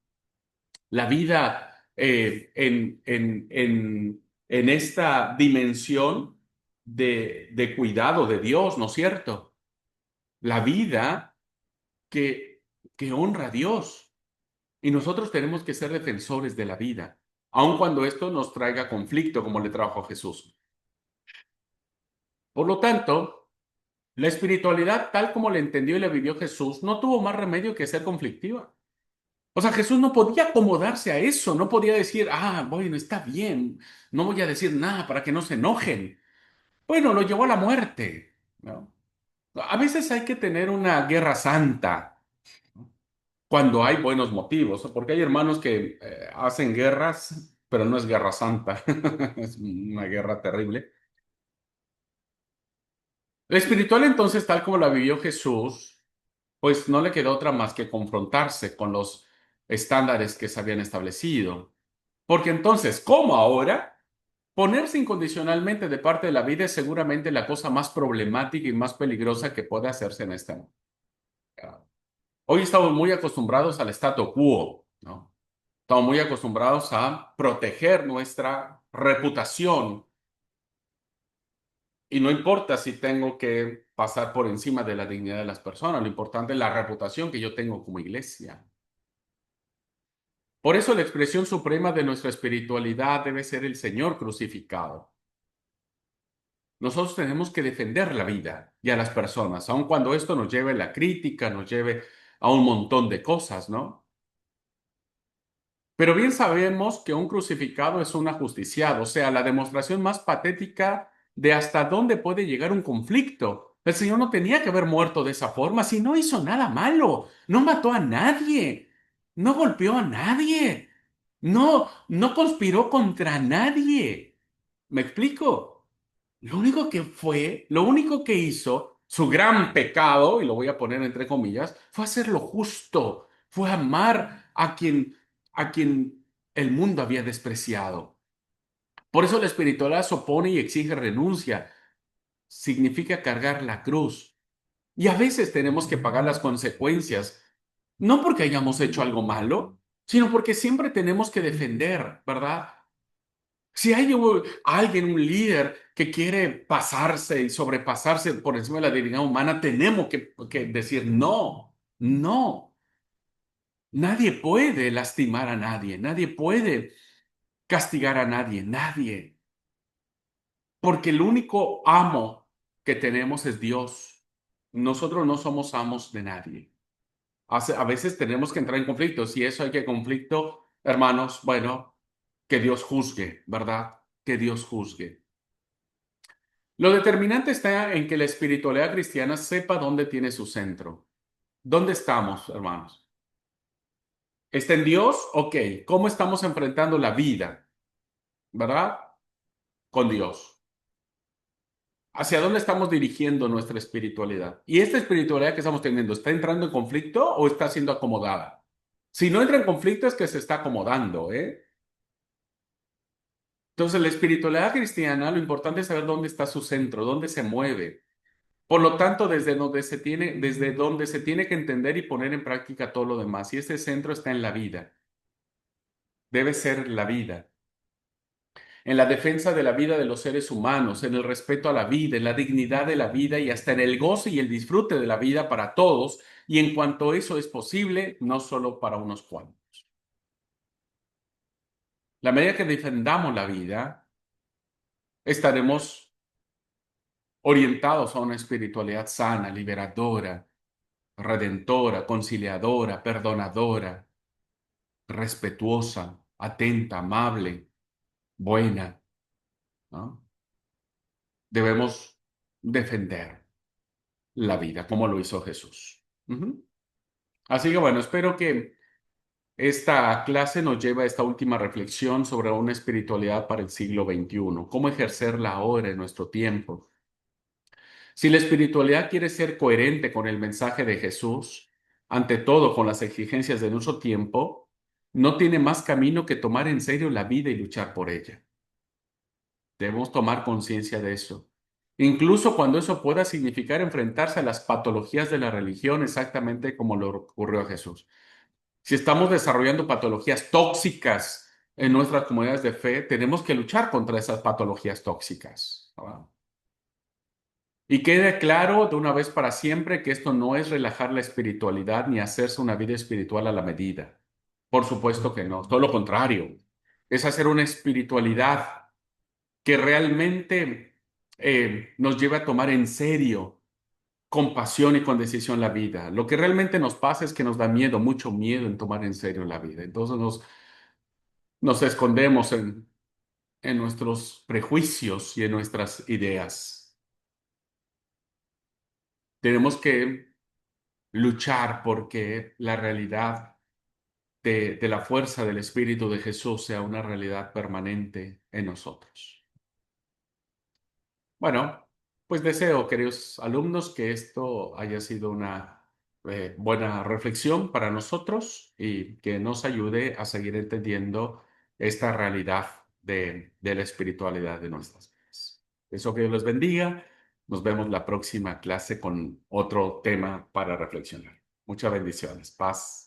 la vida en esta dimensión de cuidado de Dios, ¿no es cierto? La vida que, que honra a Dios. Y nosotros tenemos que ser defensores de la vida, aun cuando esto nos traiga conflicto, como le trajo a Jesús. Por lo tanto, la espiritualidad, tal como la entendió y la vivió Jesús, no tuvo más remedio que ser conflictiva. O sea, Jesús no podía acomodarse a eso, no podía decir, bueno, está bien, no voy a decir nada para que no se enojen. Bueno, lo llevó a la muerte, ¿no? A veces hay que tener una guerra santa cuando hay buenos motivos, porque hay hermanos que hacen guerras, pero no es guerra santa, es una guerra terrible. La espiritual entonces, tal como la vivió Jesús, pues no le quedó otra más que confrontarse con los estándares que se habían establecido. Porque entonces, ¿cómo ahora? Ponerse incondicionalmente de parte de la vida es seguramente la cosa más problemática y más peligrosa que puede hacerse en este mundo. Hoy estamos muy acostumbrados al statu quo, ¿no? Estamos muy acostumbrados a proteger nuestra reputación y no importa si tengo que pasar por encima de la dignidad de las personas, lo importante es la reputación que yo tengo como iglesia. Por eso la expresión suprema de nuestra espiritualidad debe ser el Señor crucificado. Nosotros tenemos que defender la vida y a las personas, aun cuando esto nos lleve a la crítica, nos lleve a un montón de cosas, ¿no? Pero bien sabemos que un crucificado es un ajusticiado, o sea, la demostración más patética de hasta dónde puede llegar un conflicto. El Señor no tenía que haber muerto de esa forma si no hizo nada malo, no mató a nadie, no golpeó a nadie, no conspiró contra nadie. ¿Me explico? Lo único que hizo, su gran pecado, y lo voy a poner entre comillas, fue hacer lo justo, fue amar a quien el mundo había despreciado. Por eso la espiritualidad se opone y exige renuncia. Significa cargar la cruz. Y a veces tenemos que pagar las consecuencias, no porque hayamos hecho algo malo, sino porque siempre tenemos que defender, ¿verdad? Si hay alguien, un líder que quiere pasarse y sobrepasarse por encima de la dignidad humana, tenemos que decir no, no. Nadie puede lastimar a nadie, nadie puede castigar a nadie, nadie. Porque el único amo que tenemos es Dios. Nosotros no somos amos de nadie. A veces tenemos que entrar en conflicto. Si eso hay que conflicto, hermanos, bueno, que Dios juzgue, ¿verdad? Que Dios juzgue. Lo determinante está en que la espiritualidad cristiana sepa dónde tiene su centro. ¿Dónde estamos, hermanos? ¿Está en Dios? Ok. ¿Cómo estamos enfrentando la vida? ¿Verdad? Con Dios. ¿Hacia dónde estamos dirigiendo nuestra espiritualidad? ¿Y esta espiritualidad que estamos teniendo está entrando en conflicto o está siendo acomodada? Si no entra en conflicto es que se está acomodando, ¿eh? Entonces, la espiritualidad cristiana, lo importante es saber dónde está su centro, dónde se mueve. Por lo tanto, desde donde se tiene que entender y poner en práctica todo lo demás. Y ese centro está en la vida. Debe ser la vida. En la defensa de la vida de los seres humanos, en el respeto a la vida, en la dignidad de la vida y hasta en el goce y el disfrute de la vida para todos. Y en cuanto eso es posible, no solo para unos cuantos. La medida que defendamos la vida, estaremos orientados a una espiritualidad sana, liberadora, redentora, conciliadora, perdonadora, respetuosa, atenta, amable, buena, ¿no? Debemos defender la vida como lo hizo Jesús. Ujú. Así que bueno, espero que esta clase nos lleve a esta última reflexión sobre una espiritualidad para el siglo XXI, cómo ejercerla ahora en nuestro tiempo. Si la espiritualidad quiere ser coherente con el mensaje de Jesús, ante todo con las exigencias de nuestro tiempo, no tiene más camino que tomar en serio la vida y luchar por ella. Debemos tomar conciencia de eso. Incluso cuando eso pueda significar enfrentarse a las patologías de la religión, exactamente como lo ocurrió a Jesús. Si estamos desarrollando patologías tóxicas en nuestras comunidades de fe, tenemos que luchar contra esas patologías tóxicas, ¿verdad? Y quede claro de una vez para siempre que esto no es relajar la espiritualidad ni hacerse una vida espiritual a la medida. Por supuesto que no, todo lo contrario. Es hacer una espiritualidad que realmente nos lleve a tomar en serio, con pasión y con decisión la vida. Lo que realmente nos pasa es que nos da miedo, mucho miedo en tomar en serio la vida. Entonces nos escondemos en nuestros prejuicios y en nuestras ideas. Tenemos que luchar porque la realidad de la fuerza del Espíritu de Jesús sea una realidad permanente en nosotros. Bueno, pues deseo, queridos alumnos, que esto haya sido una buena reflexión para nosotros y que nos ayude a seguir entendiendo esta realidad de la espiritualidad de nuestras vidas. Eso que Dios les bendiga. Nos vemos la próxima clase con otro tema para reflexionar. Muchas bendiciones. Paz.